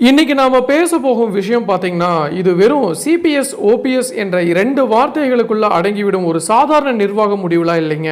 இன்னைக்கு நாம பேச போகும் விஷயம் பார்த்தீங்கன்னா இது வெறும் சிபிஎஸ் ஓபிஎஸ் என்ற இரண்டு வார்த்தைகளுக்குள்ள அடங்கிவிடும் ஒரு சாதாரண நிர்வாக முடிவுலாம் இல்லைங்க.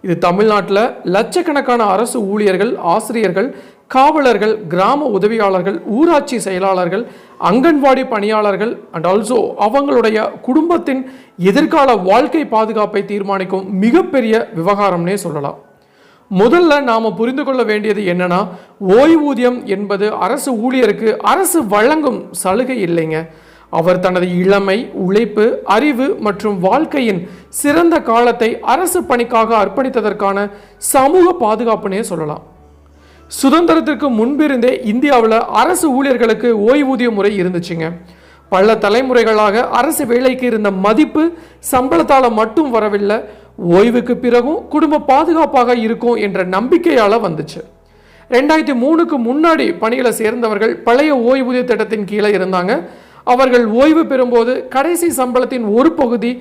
இது தமிழ்நாட்டில் லட்சக்கணக்கான அரசு ஊழியர்கள், ஆசிரியர்கள், காவலர்கள், கிராம உதவியாளர்கள், ஊராட்சி செயலாளர்கள், அங்கன்வாடி பணியாளர்கள் அண்ட் ஆல்சோ அவங்களுடைய குடும்பத்தின் எதிர்கால வாழ்க்கை பாதுகாப்பை தீர்மானிக்கும் மிகப்பெரிய விவகாரம்னே சொல்லலாம். முதல்ல நாம் புரிந்து கொள்ள வேண்டியது என்னன்னா, ஓய்வூதியம் என்பது அரசு ஊழியருக்கு அரசு வழங்கும் சலுகை இல்லைங்க. அவர் தனது இளமை, உழைப்பு, அறிவு மற்றும் வாழ்க்கையின் சிறந்த காலத்தை அரசு பணிக்காக அர்ப்பணித்ததற்கான சமூக பாதுகாப்புனே சொல்லலாம். சுதந்திரத்திற்கு முன்பிருந்தே இந்தியாவில் அரசு ஊழியர்களுக்கு ஓய்வூதிய முறை இருந்துச்சுங்க. பல தலைமுறைகளாக அரசு வேலைக்கு இருந்த மதிப்பு சம்பளத்தால் மட்டும் வரவில்லை, ஓய்வுக்கு பிறகும் குடும்ப பாதுகாப்பாக இருக்கும் என்ற நம்பிக்கையால் வந்துச்சு. 2003க்கு முன்னாடி பணியில் சேர்ந்தவர்கள் பழைய ஓய்வூதிய திட்டத்தின் கீழே இருந்தாங்க. அவர்கள் ஓய்வு பெறும்போது கடைசி சம்பளத்தின் ஒரு பகுதி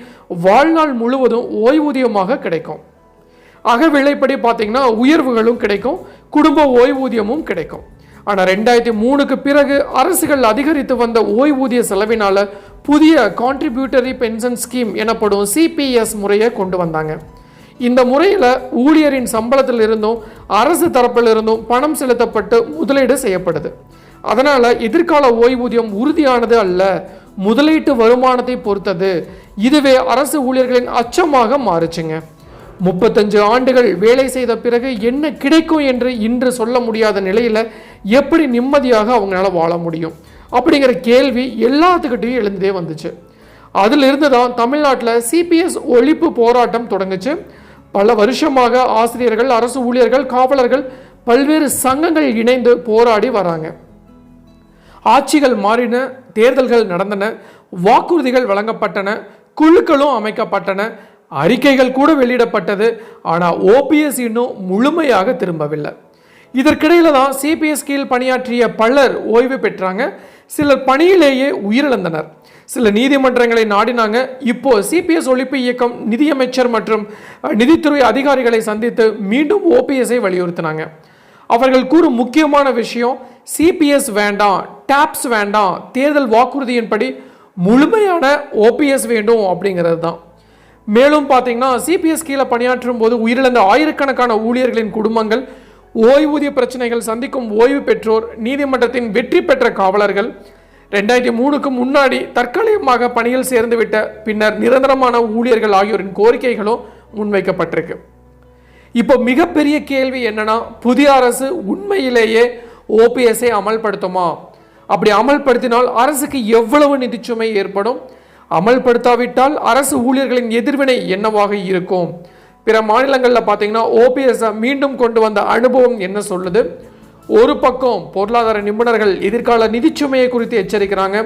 வாழ்நாள் முழுவதும் ஓய்வூதியமாக கிடைக்கும். அகவிலைப்படி பார்த்தீங்கன்னா உயர்வுகளும் கிடைக்கும், குடும்ப ஓய்வூதியமும் கிடைக்கும். ஆனால் 2003க்கு பிறகு அரசுகள் அதிகரித்து வந்த ஓய்வூதிய செலவினால புதிய கான்ட்ரிபியூட்டரி பென்ஷன் ஸ்கீம் எனப்படும் சிபிஎஸ் முறையை கொண்டு வந்தாங்க. இந்த முறையில் ஊழியரின் சம்பளத்தில் இருந்தும் அரசு தரப்பில் இருந்தும் பணம் செலுத்தப்பட்டு முதலீடு செய்யப்படுது. அதனால எதிர்கால ஓய்வூதியம் உறுதியானது அல்ல, முதலீட்டு வருமானத்தை பொறுத்தது. இதுவே அரசு ஊழியர்களின் அச்சமாக மாறுச்சுங்க. 35 ஆண்டுகள் வேலை செய்த பிறகு என்ன கிடைக்கும் என்று இன்று சொல்ல முடியாத நிலையில் எப்படி நிம்மதியாக அவங்களால வாழ முடியும் அப்படிங்கிற கேள்வி எல்லாத்துக்கிட்டையும் எழுந்தே வந்துச்சு. அதிலிருந்து தான் தமிழ்நாட்டில் சிபிஎஸ் ஒழிப்பு போராட்டம் தொடங்குச்சு. பல வருஷமாக ஆசிரியர்கள், அரசு ஊழியர்கள், காவலர்கள், பல்வேறு சங்கங்கள் இணைந்து போராடி வராங்க. ஆட்சிகள் மாறின, தேர்தல்கள் நடந்தன, வாக்குறுதிகள் வழங்கப்பட்டன, குழுக்களும் அமைக்கப்பட்டன, அறிக்கைகள் கூட வெளியிடப்பட்டது. ஆனால் ஓபிஎஸ் இன்னும் முழுமையாக திரும்பவில்லை. இதற்கிடையில தான் சிபிஎஸ் கீழ் பணியாற்றிய பலர் ஓய்வு பெற்றாங்க. சிலர் பணியிலேயே உயிரிழந்தனர். சில நீதிமன்றங்களை நாடினாங்க. இப்போ சிபிஎஸ் ஒழிப்பு இயக்கம் நிதியமைச்சர் மற்றும் நிதித்துறை அதிகாரிகளை சந்தித்து மீண்டும் ஓபிஎஸ்ஐ வலியுறுத்தினாங்க. அவர்கள் கூறும் முக்கியமான விஷயம், சிபிஎஸ் வேண்டாம், டாப்ஸ் வேண்டாம், தேர்தல் வாக்குறுதியின்படி முழுமையான ஓபிஎஸ் வேண்டும் அப்படிங்கிறது தான். மேலும் பார்த்தீங்கன்னா சிபிஎஸ் கீழே பணியாற்றும் போது உயிரிழந்த ஆயிரக்கணக்கான ஊழியர்களின் குடும்பங்கள், ஓய்வூதிய பிரச்சனைகள் சந்திக்கும் ஓய்வு பெற்றோர், நீதிமன்றத்தின் வெற்றி பெற்ற காவலர்கள், 2003க்கு முன்னாடி தற்காலிகமாக பணியில் சேர்ந்துவிட்ட பின்னர் நிரந்தரமான ஊழியர்கள் ஆகியோரின் கோரிக்கைகளும் முன்வைக்கப்பட்டிருக்கு. இப்போ மிகப்பெரிய கேள்வி என்னன்னா, புதிய அரசு உண்மையிலேயே ஓபிஎஸ்ஐ அமல்படுத்துமா? அப்படி அமல்படுத்தினால் அரசுக்கு எவ்வளவு நிதிச்சுமை ஏற்படும்? அமல்படுத்தாவிட்டால் அரசு ஊழியர்களின் எதிர்வினை என்னவாக இருக்கும்? பிற மாநிலங்களில் பார்த்தீங்கன்னா ஓபிஎஸ் மீண்டும் கொண்டு வந்த அனுபவம் என்ன சொல்லுது? ஒரு பக்கம் பொருளாதார நிபுணர்கள் எதிர்கால நிதிச்சுமையை குறித்து எச்சரிக்கிறாங்க.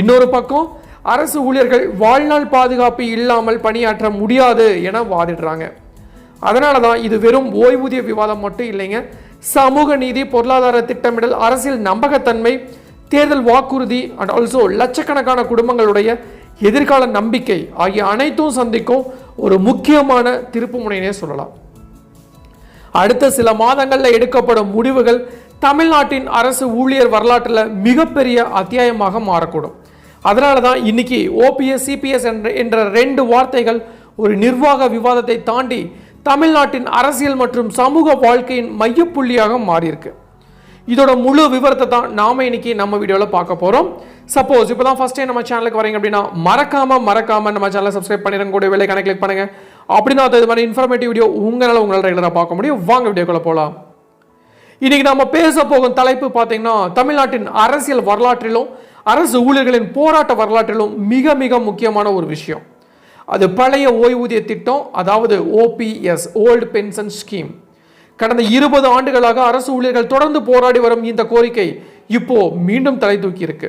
இன்னொரு பக்கம் அரசு ஊழியர்கள் வாழ்நாள் பாதுகாப்பு இல்லாமல் பணியாற்ற முடியாது என வாதிடுறாங்க. அதனால தான் இது வெறும் ஓய்வூதிய விவாதம் மட்டும் இல்லைங்க. சமூக நீதி, பொருளாதார திட்டமிடல், அரசியல் நம்பகத்தன்மை, தேர்தல் வாக்குறுதி அண்ட் ஆல்சோ லட்சக்கணக்கான குடும்பங்களுடைய எதிர்கால நம்பிக்கை ஆகிய அனைத்தும் சந்திக்கும் ஒரு முக்கியமான திருப்பு முனையினே சொல்லலாம். அடுத்த சில மாதங்களில் எடுக்கப்படும் முடிவுகள் தமிழ்நாட்டின் அரசு ஊழியர் வரலாற்றில் மிகப்பெரிய அத்தியாயமாக மாறக்கூடும். அதனால தான் இன்னைக்கு ஓபிஎஸ், சிபிஎஸ் என்ற ரெண்டு வார்த்தைகள் ஒரு நிர்வாக விவாதத்தை தாண்டி தமிழ்நாட்டின் அரசியல் மற்றும் சமூக வாழ்க்கையின் மையப்புள்ளியாக மாறியிருக்கு. இதோட முழு விவரத்தை தான் நாம இன்னைக்கு நம்ம வீடியோவில் பார்க்க போகிறோம். சப்போஸ் இப்போ தான் ஃபர்ஸ்ட் டைம் நம்ம சேனலுக்கு வரீங்க அப்படின்னா மறக்காம நம்ம சேனலை சப்ஸ்கிரைப் பண்ணிடுங்க, கூட வேலைக்கான கிளிக் பண்ணுங்க. அப்படின்னா இது மாதிரி இன்ஃபர்மேட்டிவ் வீடியோ உங்களால் ரெகுலராக பார்க்க முடியும். வாங்க வீடியோக்குள்ள போகலாம். இன்னைக்கு நம்ம பேச போகும் தலைப்பு பார்த்தீங்கன்னா, தமிழ்நாட்டின் அரசியல் வரலாற்றிலும் அரசு ஊழியர்களின் போராட்ட வரலாற்றிலும் மிக மிக முக்கியமான ஒரு விஷயம். அது பழைய ஓய்வூதிய திட்டம், அதாவது ஓபிஎஸ், ஓல்டு பென்ஷன் ஸ்கீம். கடந்த 20 ஆண்டுகளாக அரசு ஊழியர்கள் தொடர்ந்து போராடி வரும் இந்த கோரிக்கை இப்போ மீண்டும் தலை தூக்கி இருக்கு.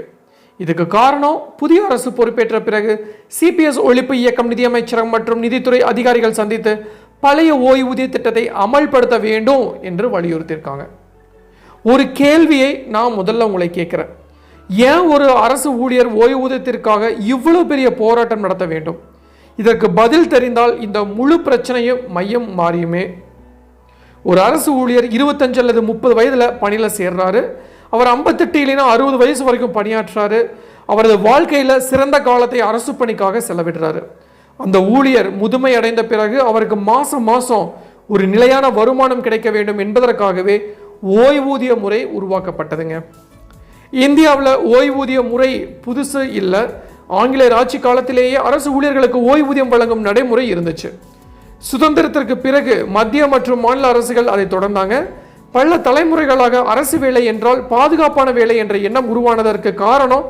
இதுக்கு காரணம், புதிய அரசு பொறுப்பேற்ற பிறகு சிபிஎஸ் ஒழிப்பு இயக்கம் நிதியமைச்சரம் மற்றும் நிதித்துறை அதிகாரிகள் சந்தித்து பழைய ஓய்வூதிய திட்டத்தை அமல்படுத்த வேண்டும் என்று வலியுறுத்தியிருக்காங்க. ஒரு கேள்வியை நான் முதல்ல உங்களை கேட்கிறேன், ஏன் ஒரு அரசு ஊழியர் ஓய்வூதியத்திற்காக இவ்வளவு பெரிய போராட்டம் நடத்த வேண்டும்? இதற்கு பதில் தெரிந்தால் இந்த முழு பிரச்சனையும் மையம் மாறியுமே. ஒரு அரசு ஊழியர் 25 அல்லது 30 வயதில் பணியில் சேர்றாரு. அவர் 58 இல்லைன்னா 60 வயசு வரைக்கும் பணியாற்றுறாரு. அவரது வாழ்க்கையில் சிறந்த காலத்தை அரசு பணிக்காக செலவிடுறாரு. அந்த ஊழியர் முதுமை அடைந்த பிறகு அவருக்கு மாதம் மாதம் ஒரு நிலையான வருமானம் கிடைக்க வேண்டும் என்பதற்காகவே ஓய்வூதிய முறை உருவாக்கப்பட்டதுங்க. இந்தியாவில் ஓய்வூதிய முறை புதுசு இல்லை. ஆங்கிலேயர் ஆட்சி காலத்திலேயே அரசு ஊழியர்களுக்கு ஓய்வூதியம் வழங்கும் நடைமுறை இருந்துச்சு. சுதந்திரத்திற்கு பிறகு மத்திய மற்றும் மாநில அரசுகள் அதை தொடர்ந்தாங்க. பல தலைமுறைகளாக அரசு வேலை என்றால் பாதுகாப்பான வேலை என்ற எண்ணம் உருவானதற்கு காரணம்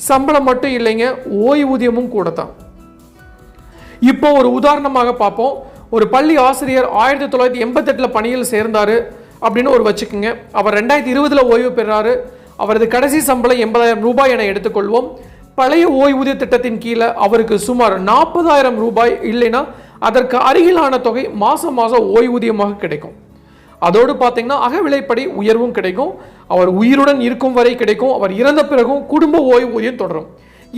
சம்பளம் மட்டும் இல்லைங்க, ஓய்வூதியமும் கூட தான். இப்போ ஒரு உதாரணமாக பார்ப்போம். ஒரு பள்ளி ஆசிரியர் 1988 பணியில் சேர்ந்தாரு அப்படின்னு ஒரு வச்சுக்கோங்க. அவர் 2020 ஓய்வு பெறாரு. அவரது கடைசி சம்பளம் 80,000 ரூபாய் என எடுத்துக்கொள்வோம். பழைய ஓய்வூதிய திட்டத்தின் கீழே அவருக்கு சுமார் 40,000 ரூபாய் இல்லைன்னா அதற்கு அருகிலான தொகை மாதம் மாதம் ஓய்வூதியமாக கிடைக்கும். அதோடு பார்த்தீங்கன்னா அகவிலைப்படி உயர்வும் கிடைக்கும். அவர் உயிருடன் இருக்கும் வரை கிடைக்கும். அவர் இறந்த பிறகும் குடும்ப ஓய்வூதியம் தொடரும்.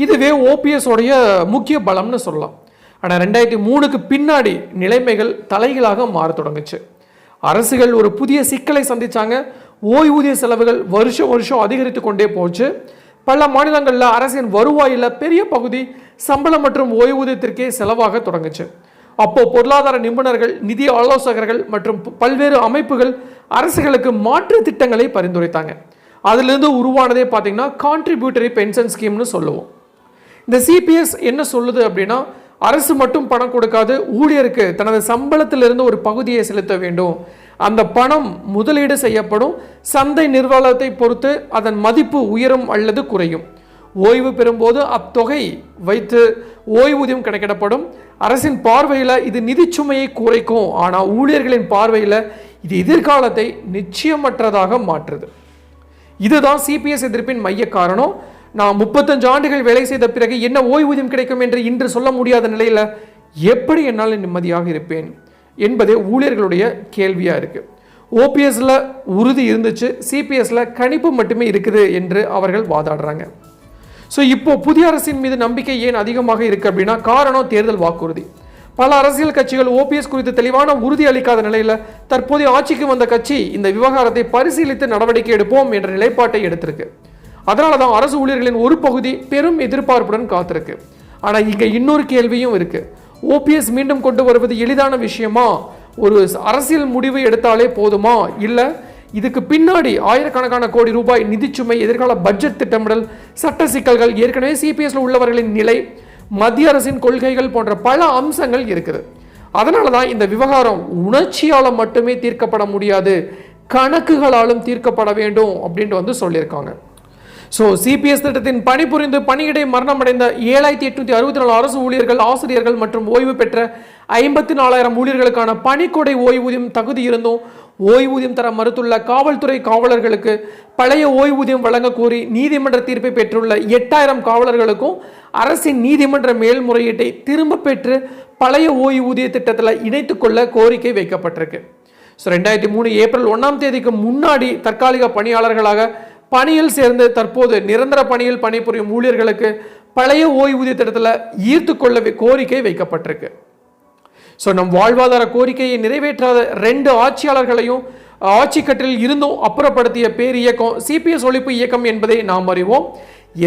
இதுவே ஓபிஎஸ் உடைய முக்கிய பலம்னு சொல்லலாம். ஆனால் 2003க்கு பின்னாடி நிலைமைகள் தலைகளாக மாற தொடங்குச்சு. அரசுகள் ஒரு புதிய சிக்கலை சந்திச்சாங்க. ஓய்வூதிய செலவுகள் வருஷம் அதிகரித்து கொண்டே போச்சு. பல மாநிலங்களில் அரசின் வருவாயில் பெரிய பகுதி சம்பளம் மற்றும் ஓய்வூதியத்திற்கே செலவாக தொடங்குச்சு. அப்போ பொருளாதார நிபுணர்கள், நிதி ஆலோசகர்கள் மற்றும் பல்வேறு அமைப்புகள் அரசுகளுக்கு மாற்று திட்டங்களை பரிந்துரைத்தாங்க. அதிலிருந்து உருவானதே பார்த்தீங்கன்னா கான்ட்ரிபியூட்டரி பென்ஷன் ஸ்கீம்னு சொல்லுவோம். இந்த சிபிஎஸ் என்ன சொல்லுது அப்படின்னா, அரசு மட்டும் பணம் கொடுக்காது, ஊழியருக்கு தனது சம்பளத்திலிருந்து ஒரு பகுதியை செலுத்த வேண்டும். அந்த பணம் முதலீடு செய்யப்படும். சந்தை நிர்வாகத்தை பொறுத்து அதன் மதிப்பு உயரும் அல்லது குறையும். ஓய்வு பெறும்போது அத்தொகை வைத்து ஓய்வூதியம் கணக்கிடப்படும். அரசின் பார்வையில் இது நிதிச்சுமையை குறைக்கும். ஆனால் ஊழியர்களின் பார்வையில் இது எதிர்காலத்தை நிச்சயமற்றதாக மாற்றுது. இதுதான் சிபிஎஸ் எதிர்ப்பின் மைய காரணம். நான் 35 ஆண்டுகள் வேலை செய்த பிறகு என்ன ஓய்வூதியம் கிடைக்கும் என்று இன்று சொல்ல முடியாத நிலையில் எப்படி என்னால் நிம்மதியாக இருப்பேன் என்பதே ஊழியர்களுடைய கேள்வியாக இருக்குது. ஓபிஎஸ்ல உறுதி இருந்துச்சு, சிபிஎஸ்ல கணிப்பு மட்டுமே இருக்குது என்று அவர்கள் வாதாடுறாங்க. ஸோ இப்போ புதிய அரசின் மீது நம்பிக்கை ஏன் அதிகமாக இருக்குது அப்படின்னா, காரணம் தேர்தல் வாக்குறுதி. பல அரசியல் கட்சிகள் ஓபிஎஸ் குறித்து தெளிவான உறுதி அளிக்காத நிலையில் தற்போதைய ஆட்சிக்கு வந்த கட்சி இந்த விவகாரத்தை பரிசீலித்து நடவடிக்கை எடுப்போம் என்ற நிலைப்பாட்டை எடுத்திருக்கு. அதனால தான் அரசு ஊழியர்களின் ஒரு பகுதி பெரும் எதிர்பார்ப்புடன் காத்திருக்கு. ஆனால் இங்கே இன்னொரு கேள்வியும் இருக்கு. ஓபிஎஸ் மீண்டும் கொண்டு வருவது எளிதான விஷயமா? ஒரு அரசியல் முடிவு எடுத்தாலே போதுமா? இல்லை இதுக்கு பின்னாடி ஆயிரக்கணக்கான கோடி ரூபாய் நிதிச்சுமை, எதிர்கால பட்ஜெட் திட்டமிடல், சட்ட சிக்கல்கள், ஏற்கனவே சிபிஎஸ்ல உள்ளவர்களின் நிலை, மத்திய அரசின் கொள்கைகள் போன்ற பல அம்சங்கள் இருக்குது. அதனால தான் இந்த விவகாரம் உணர்ச்சியால் மட்டுமே தீர்க்கப்பட முடியாது, கணக்குகளாலும் தீர்க்கப்பட வேண்டும் அப்படின்ட்டு சொல்லியிருக்காங்க. ஸோ சிபிஎஸ் திட்டத்தின் பணிபுரிந்து பணியிடை மரணமடைந்த 7,864 அரசு ஊழியர்கள், ஆசிரியர்கள் மற்றும் ஓய்வு பெற்ற 54,000 ஊழியர்களுக்கான பணிக்கொடை ஓய்வூதியம் தகுதி இருந்தும் ஓய்வூதியம் தர மறுத்துள்ள காவல்துறை காவலர்களுக்கு பழைய ஓய்வூதியம் வழங்க கோரி நீதிமன்ற தீர்ப்பை பெற்றுள்ள 8,000 காவலர்களுக்கும் அரசின் நீதிமன்ற மேல்முறையீட்டை திரும்ப பெற்று பழைய ஓய்வூதிய திட்டத்தில் இணைத்துக் கொள்ள கோரிக்கை வைக்கப்பட்டிருக்கு. ஸோ 2003 ஏப்ரல் 1ஆம் தேதிக்கு முன்னாடி தற்காலிக பணியாளர்களாக பணியில் சேர்ந்து தற்போது நிரந்தர பணியில் பணிபுரியும் ஊழியர்களுக்கு பழைய ஓய்வூதிய திட்டத்தில் ஈர்த்து கொள்ள கோரிக்கை வைக்கப்பட்டிருக்கு. ஸோ நம் வாழ்வாதார கோரிக்கையை நிறைவேற்றாத 2 ஆட்சியாளர்களையும் ஆட்சி கட்டில் இருந்தும் அப்புறப்படுத்திய பேர் இயக்கம் சிபிஎஸ் ஒழிப்பு இயக்கம் என்பதை நாம் அறிவோம்.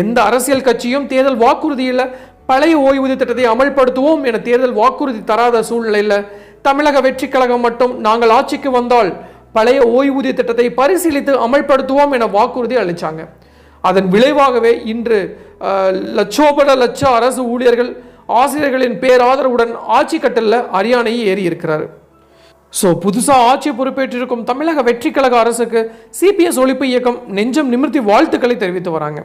எந்த அரசியல் கட்சியும் தேர்தல் வாக்குறுதியில் பழைய ஓய்வூதிய திட்டத்தை அமல்படுத்துவோம் என தேர்தல் வாக்குறுதி தராத சூழ்நிலையில் தமிழக வெற்றி கழகம் மட்டும் நாங்கள் ஆட்சிக்கு வந்தால் பழைய ஓய்வூதிய திட்டத்தை பரிசீலித்து அமல்படுத்துவோம் என வாக்குறுதி அளித்தாங்க. அதன் விளைவாகவே இன்று லட்ச அரசு ஊழியர்கள், ஆசிரியர்களின் பேராதரவுடன் ஆட்சி கட்டலில் அரியணையை ஏறி இருக்கிறார். ஸோ புதுசாக ஆட்சி பொறுப்பேற்றிருக்கும் தமிழக வெற்றி கழக அரசுக்கு சிபிஎஸ் ஒழிப்பு இயக்கம் நெஞ்சம் நிமிர்த்தி வாழ்த்துக்களை தெரிவித்து வராங்க.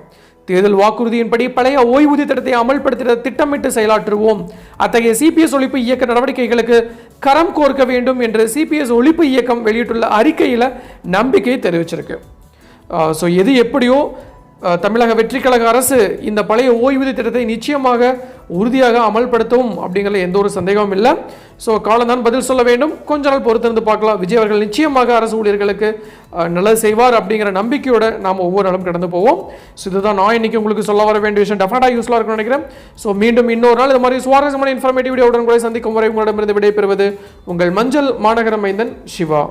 தேர்தல் வாக்குறுதியின்படி பழைய ஓய்வூதிய திட்டத்தை அமல்படுத்த திட்டமிட்டு செயலாற்றுவோம். அத்தகைய சிபிஎஸ் ஒழிப்பு இயக்க நடவடிக்கைகளுக்கு கரம் கோர்க்க வேண்டும் என்று சிபிஎஸ் ஒழிப்பு இயக்கம் வெளியிட்டுள்ள அறிக்கையில் நம்பிக்கை தெரிவிச்சிருக்கு. ஸோ எது எப்படியோ தமிழக வெற்றி கழக அரசு இந்த பழைய ஓய்வூதிய திட்டத்தை நிச்சயமாக உறுதியாக அமல்படுத்தும் அப்படிங்கிற எந்த ஒரு சந்தேகமும் இல்லை. ஸோ காலம்தான் பதில் சொல்ல வேண்டும். கொஞ்ச நாள் பொறுத்திருந்து பார்க்கலாம். விஜய் அவர்கள் நிச்சயமாக அரசு ஊழியர்களுக்கு நல்லது செய்வார் அப்படிங்கிற நம்பிக்கையோட நாம் ஒவ்வொரு நாளும் கடந்து போவோம். ஸோ இதுதான் நான் இன்னைக்கு உங்களுக்கு சொல்ல வர வேண்டிய விஷயம். டெஃபினட்டாக யூஸ்ஃபுல்லாக இருக்கும்னு நினைக்கிறேன். ஸோ மீண்டும் இன்னொரு நாள் இது மாதிரி சுவாரஸ்யமான இன்ஃபர்மேட்டிவ் வீடியோவுடன் கூட சந்திக்கும் வரை உங்களிடமிருந்து விடைபெறுவது உங்கள் மஞ்சள் மாநகர மைந்தன் சிவா.